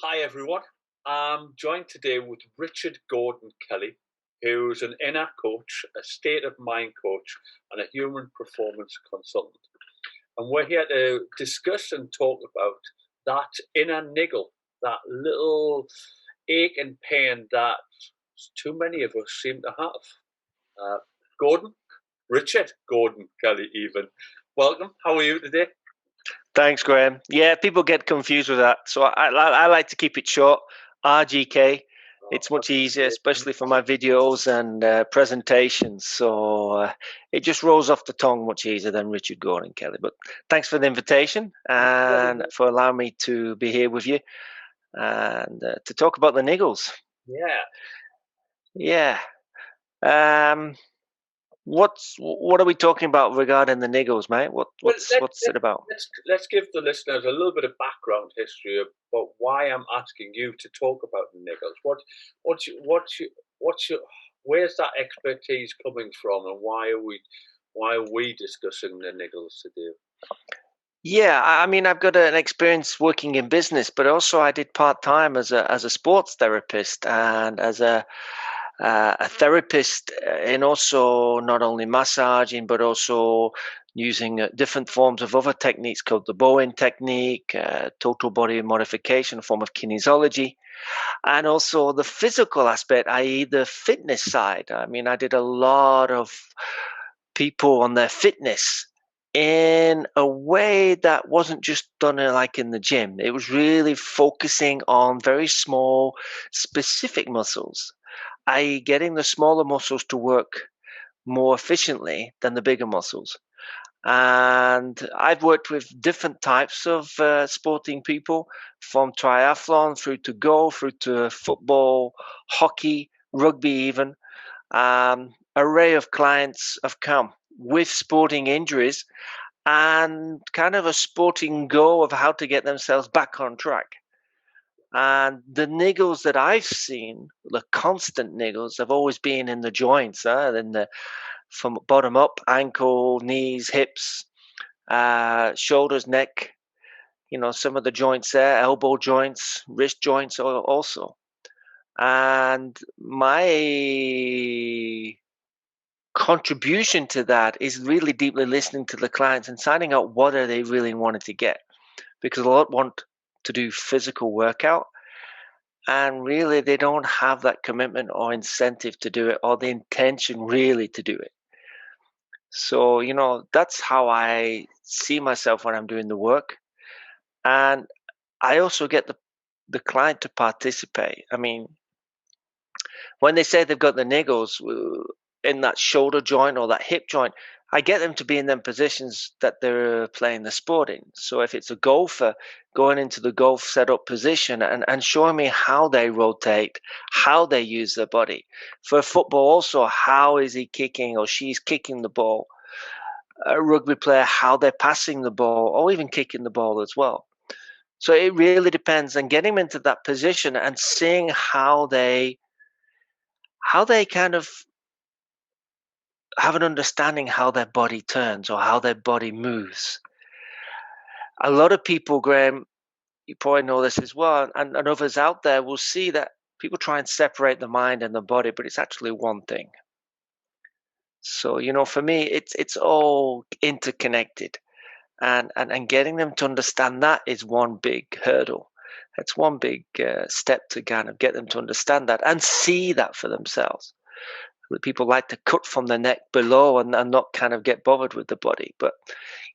Hi, everyone. I'm joined today with Richard Gordon Kelly, who's an inner coach, a state of mind coach, and a human performance consultant. And we're here to discuss and talk about that inner niggle, that little ache and pain that too many of us seem to have. Uh, Gordon, Richard Gordon Kelly, even. Welcome. How are you today? Thanks, Graham. Yeah, people get confused with that. So I like to keep it short. RGK. Oh, It's much easier, especially for my videos and presentations. So it just rolls off the tongue much easier than Richard Gordon Kelly. But thanks for the invitation and for allowing me to be here with you and to talk about the niggles. yeah. Yeah. Um, what are we talking about regarding the niggles, mate? Well, What's it about? let's give the listeners a little bit of background history about why I'm asking you to talk about the niggles. What's your where's that expertise coming from, and why are we discussing the niggles today? Yeah, I mean, I've got an experience working in business, but also I did part time as a sports therapist and as a therapist, and also not only massaging but also using different forms of other techniques called the Bowen technique, total body modification, a form of kinesiology, and also the physical aspect, i.e., the fitness side. I mean, I did a lot of people on their fitness in a way that wasn't just done like in the gym. It was really focusing on very small, specific muscles, i.e., getting the smaller muscles to work more efficiently than the bigger muscles. And I've worked with different types of sporting people, from triathlon through to golf, through to football, hockey, rugby, even. Array of clients have come with sporting injuries and kind of a sporting goal of how to get themselves back on track. And the niggles that I've seen, the constant niggles, have always been in the joints, in the from bottom up, ankle, knees, hips, shoulders, neck. Some of the joints there, elbow joints, wrist joints, also. And my contribution to that is really deeply listening to the clients and finding out what are they really wanting to get, because a lot want to do physical workout and really they don't have that commitment or incentive to do it, or the intention really to do it. So that's how I see myself when I'm doing the work. And I also get the client to participate. I mean, when they say they've got the niggles in that shoulder joint or that hip joint, I get them to be in them positions that they're playing the sport in. So if it's a golfer, going into the golf setup position and showing me how they rotate, how they use their body. For football also, how is he kicking or she's kicking the ball? A rugby player, how they're passing the ball or even kicking the ball as well. So it really depends, and getting them into that position and seeing how they kind of have an understanding how their body turns or how their body moves. A lot of people, Graham, you probably know this as well, and others out there will see that people try and separate the mind and the body, but it's actually one thing. So, for me, it's all interconnected, and getting them to understand that is one big hurdle. That's one big step to kind of get them to understand that and see that for themselves. People like to cut from the neck below and not kind of get bothered with the body. But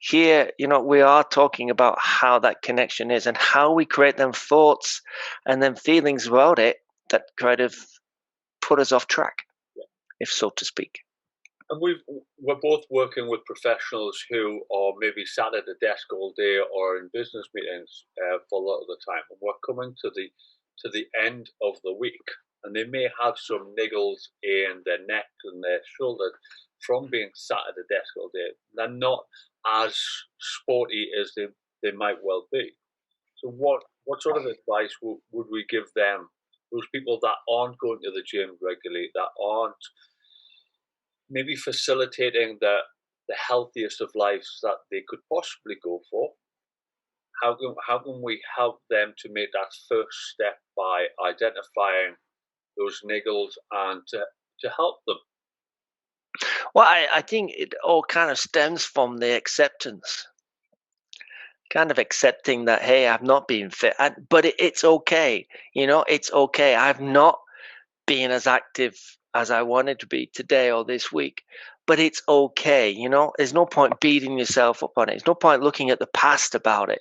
here, we are talking about how that connection is and how we create them thoughts and then feelings about it that kind of put us off track, if so to speak. And we're both working with professionals who are maybe sat at a desk all day or in business meetings for a lot of the time, and we're coming to the end of the week, and they may have some niggles in their neck and their shoulder from being sat at a desk all day. They're not as sporty as they might well be. So what sort of advice would we give them? Those people that aren't going to the gym regularly, that aren't maybe facilitating the healthiest of lives that they could possibly go for. how can we help them to make that first step by identifying those niggles and to help them? Well, I think it all kind of stems from the acceptance, kind of accepting that, hey, I've not been fit, but it's okay. It's okay. I've not being as active as I wanted to be today or this week. But it's okay. There's no point beating yourself up on it. There's no point looking at the past about it.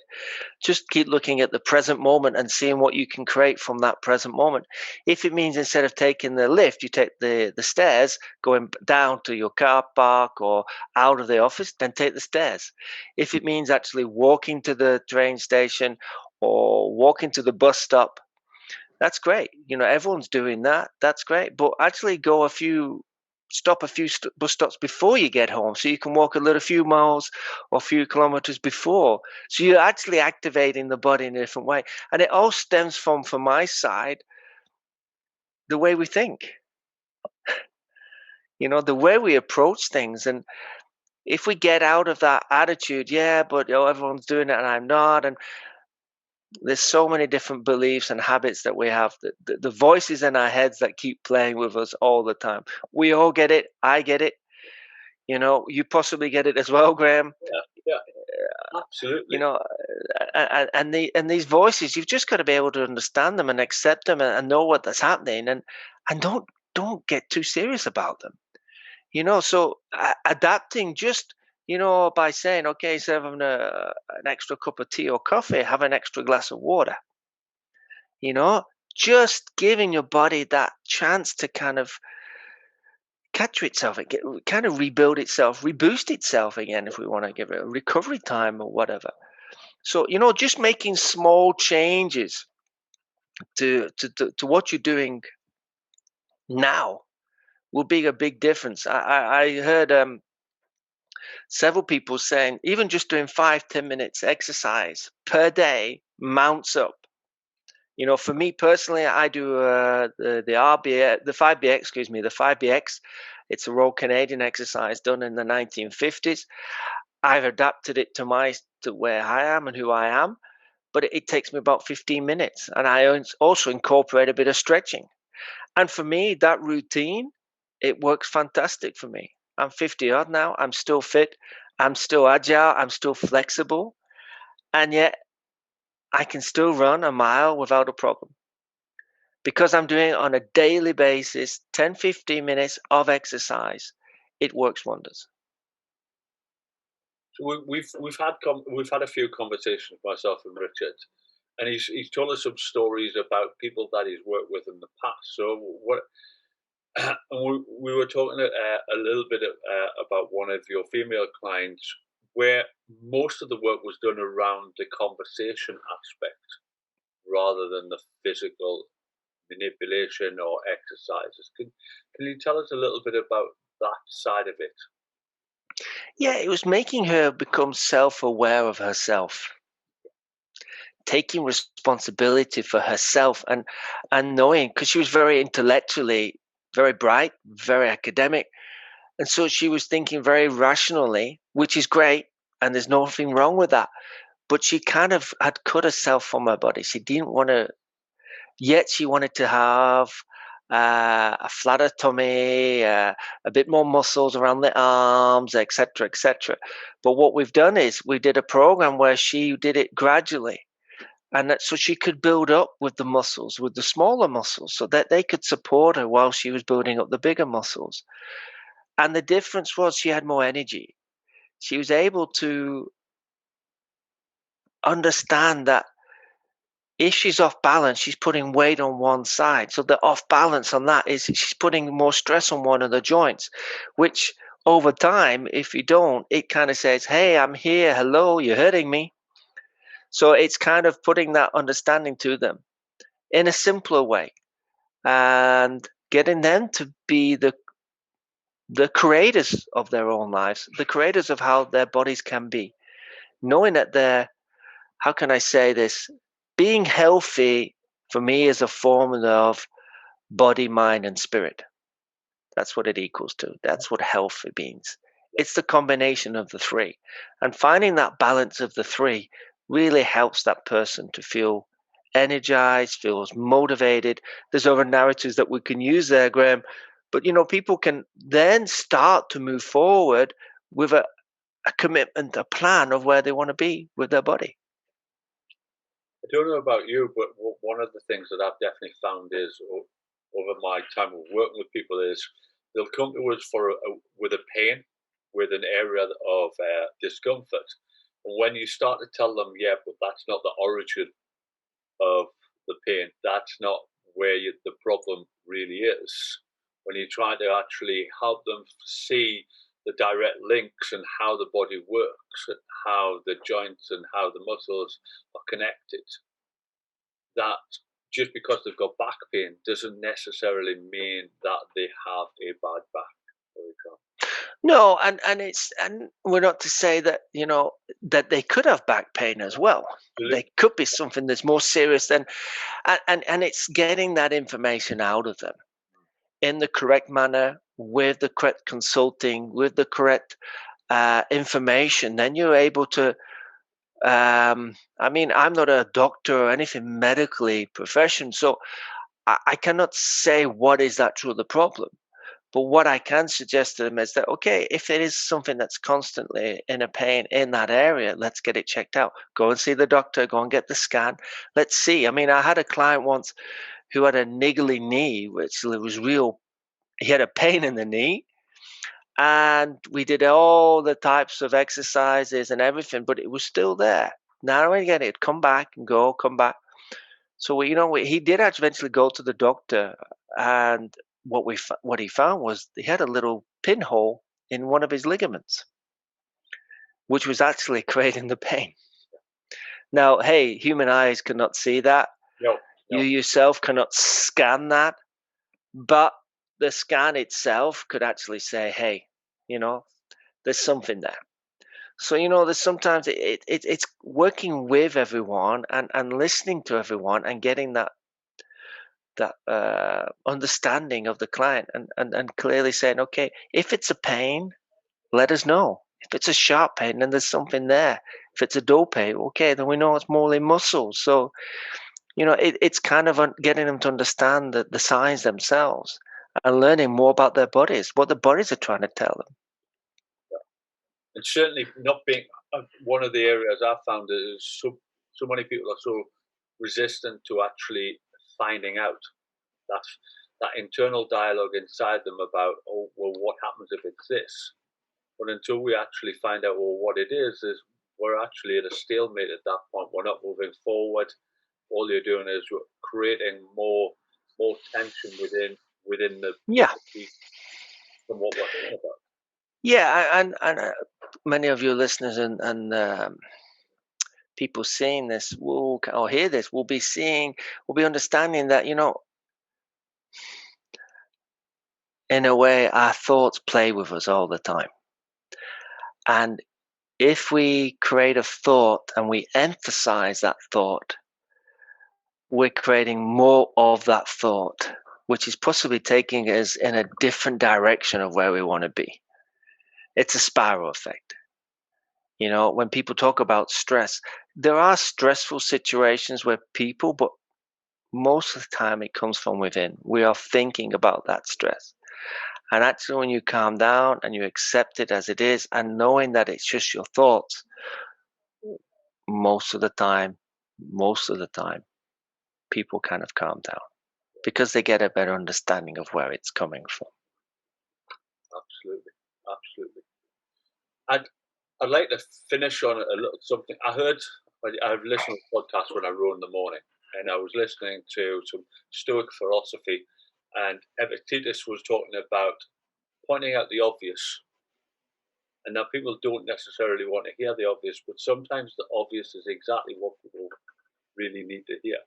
Just keep looking at the present moment and seeing what you can create from that present moment. If it means instead of taking the lift, you take the stairs going down to your car park or out of the office, then take the stairs. If it means actually walking to the train station or walking to the bus stop, that's great. Everyone's doing that. That's great. But actually stop a few bus stops before you get home so you can walk a few miles or a few kilometers before. So you're actually activating the body in a different way. And it all stems from my side, the way we think, the way we approach things. And if we get out of that attitude, yeah, but everyone's doing it and I'm not, and there's so many different beliefs and habits that we have, the voices in our heads that keep playing with us all the time. We all get it. I get it. You possibly get it as well, Graham. Yeah, you absolutely. know and these voices, you've just got to be able to understand them and accept them, and know what that's happening, and don't get too serious about them. So adapting, just by saying, okay, instead of having an extra cup of tea or coffee, have an extra glass of water. you know just giving your body that chance to kind of catch itself and kind of rebuild itself, reboost itself again, if we want to give it a recovery time or whatever. So just making small changes to what you're doing now will be a big difference. I heard several people saying even just doing 5-10 minutes exercise per day mounts up. For me personally, I do the RBX, the 5BX, excuse me, the 5BX. It's a Royal Canadian exercise done in the 1950s. I've adapted it to where I am and who I am, but it takes me about 15 minutes. And I also incorporate a bit of stretching. And for me, that routine, it works fantastic for me. I'm 50 odd now. I'm still fit. I'm still agile. I'm still flexible. And yet I can still run a mile without a problem, because I'm doing it on a daily basis, 10-15 minutes of exercise. It works wonders. So we've had a few conversations, myself and Richard, and he's told us some stories about people that he's worked with in the past. So what and we were talking a little bit about one of your female clients where most of the work was done around the conversation aspect rather than the physical manipulation or exercises. Can you tell us a little bit about that side of it? Yeah, it was making her become self-aware of herself, taking responsibility for herself, and knowing, because she was very intellectually very bright, very academic, and so she was thinking very rationally, which is great, and there's nothing wrong with that. But she kind of had cut herself from her body. She didn't want to, yet she wanted to have a flatter tummy, a bit more muscles around the arms, etc., etc. But what we've done is we did a program where she did it gradually, and so she could build up with the muscles, with the smaller muscles, so that they could support her while she was building up the bigger muscles. And the difference was she had more energy. She was able to understand that if she's off balance, she's putting weight on one side. So the off balance on that is she's putting more stress on one of the joints, which over time, if you don't, it kind of says, hey, I'm here. Hello, you're hurting me. So it's kind of putting that understanding to them in a simpler way, and getting them to be the creators of their own lives, the creators of how their bodies can be, knowing that they're, how can I say this? Being healthy for me is a form of body, mind, and spirit. That's what it equals to. That's what healthy means. It's the combination of the three. And finding that balance of the three really helps that person to feel energized, feels motivated. There's other narratives that we can use there, Graham. But people can then start to move forward with a commitment, a plan of where they want to be with their body. I don't know about you, but one of the things that I've definitely found is over my time of working with people is they'll come to us with a pain, with an area of discomfort, and when you start to tell them, yeah, but that's not the origin of the pain, that's not where the problem really is. When you try to actually help them see the direct links and how the body works, and how the joints and how the muscles are connected, that just because they've got back pain doesn't necessarily mean that they have a bad back, for example. No, and we're not to say that that they could have back pain as well. They Absolutely. could be something that's more serious than, and it's getting that information out of them in the correct manner, with the correct consulting, with the correct information. Then you're able to. I mean, I'm not a doctor or anything medically profession, so I cannot say what is actually the problem. But what I can suggest to them is that, okay, if it is something that's constantly in a pain in that area, let's get it checked out. Go and see the doctor, go and get the scan. Let's see. I mean, I had a client once who had a niggly knee, which was real. He had a pain in the knee. And we did all the types of exercises and everything, but it was still there. Now and again, it'd come back and go, come back. So he did eventually go to the doctor, and what he found was he had a little pinhole in one of his ligaments, which was actually creating the pain. Now, hey, human eyes cannot see that. No, You no. yourself cannot scan that, but the scan itself could actually say, hey, there's something there. So there's sometimes it's working with everyone and listening to everyone and getting that understanding of the client and clearly saying, okay, if it's a pain, let us know. If it's a sharp pain, then there's something there. If it's a dull pain, okay, then we know it's more in muscles. So it's kind of getting them to understand the signs themselves and learning more about their bodies, what the bodies are trying to tell them. And certainly not being one of the areas I found is so many people are so resistant to actually finding out that that internal dialogue inside them about, oh well, what happens if it's this? But until we actually find out, well, what it is we're actually at a stalemate at that point. We're not moving forward. All you're doing is you're creating more tension within the Yeah, body from what we're talking about. yeah, and many of your listeners and people seeing this will or hear this will be understanding that in a way our thoughts play with us all the time, and if we create a thought and we emphasize that thought, we're creating more of that thought, which is possibly taking us in a different direction of where we want to be. It's a spiral effect. When people talk about stress, there are stressful situations where but most of the time it comes from within. We are thinking about that stress. And actually, when you calm down and you accept it as it is, and knowing that it's just your thoughts, most of the time, most of the time, people kind of calm down because they get a better understanding of where it's coming from. Absolutely, absolutely. I'd I'd like to finish on a little something. I've listened to podcasts when I row in the morning, and I was listening to some Stoic philosophy, and Epictetus was talking about pointing out the obvious. And now people don't necessarily want to hear the obvious, but sometimes the obvious is exactly what people really need to hear.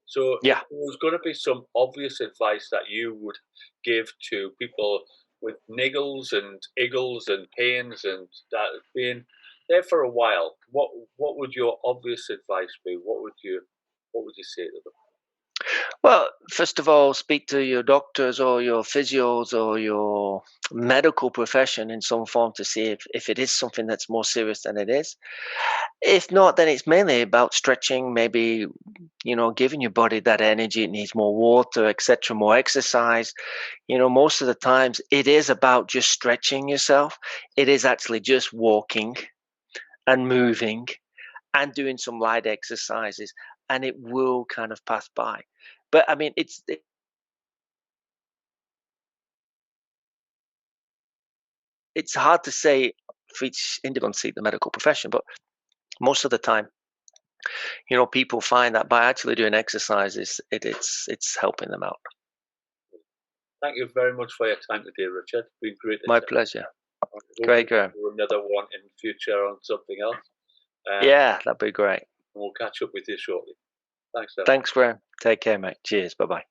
So, if Yeah. there was going to be some obvious advice that you would give to people with niggles and iggles and pains and that have been there for a while, what would your obvious advice be? What would you say to them? Well, first of all, speak to your doctors or your physios or your medical profession in some form to see if it is something that's more serious than it is. If not, then it's mainly about stretching, maybe, giving your body that energy. It needs more water, etc., more exercise. Most of the times it is about just stretching yourself. It is actually just walking and moving and doing some light exercises, and it will kind of pass by. But I mean, it's hard to say for each individual seek the medical profession, but most of the time, people find that by actually doing exercises, it's helping them out. Thank you very much for your time today, Richard. It's been great to My chat. pleasure. Hopefully, Great, Graham. we'll do another one in the future on something else. And Yeah, that'd be great. we'll catch up with you shortly. Thanks, sir. Thanks, Graham. Take care, mate. Cheers. Bye bye.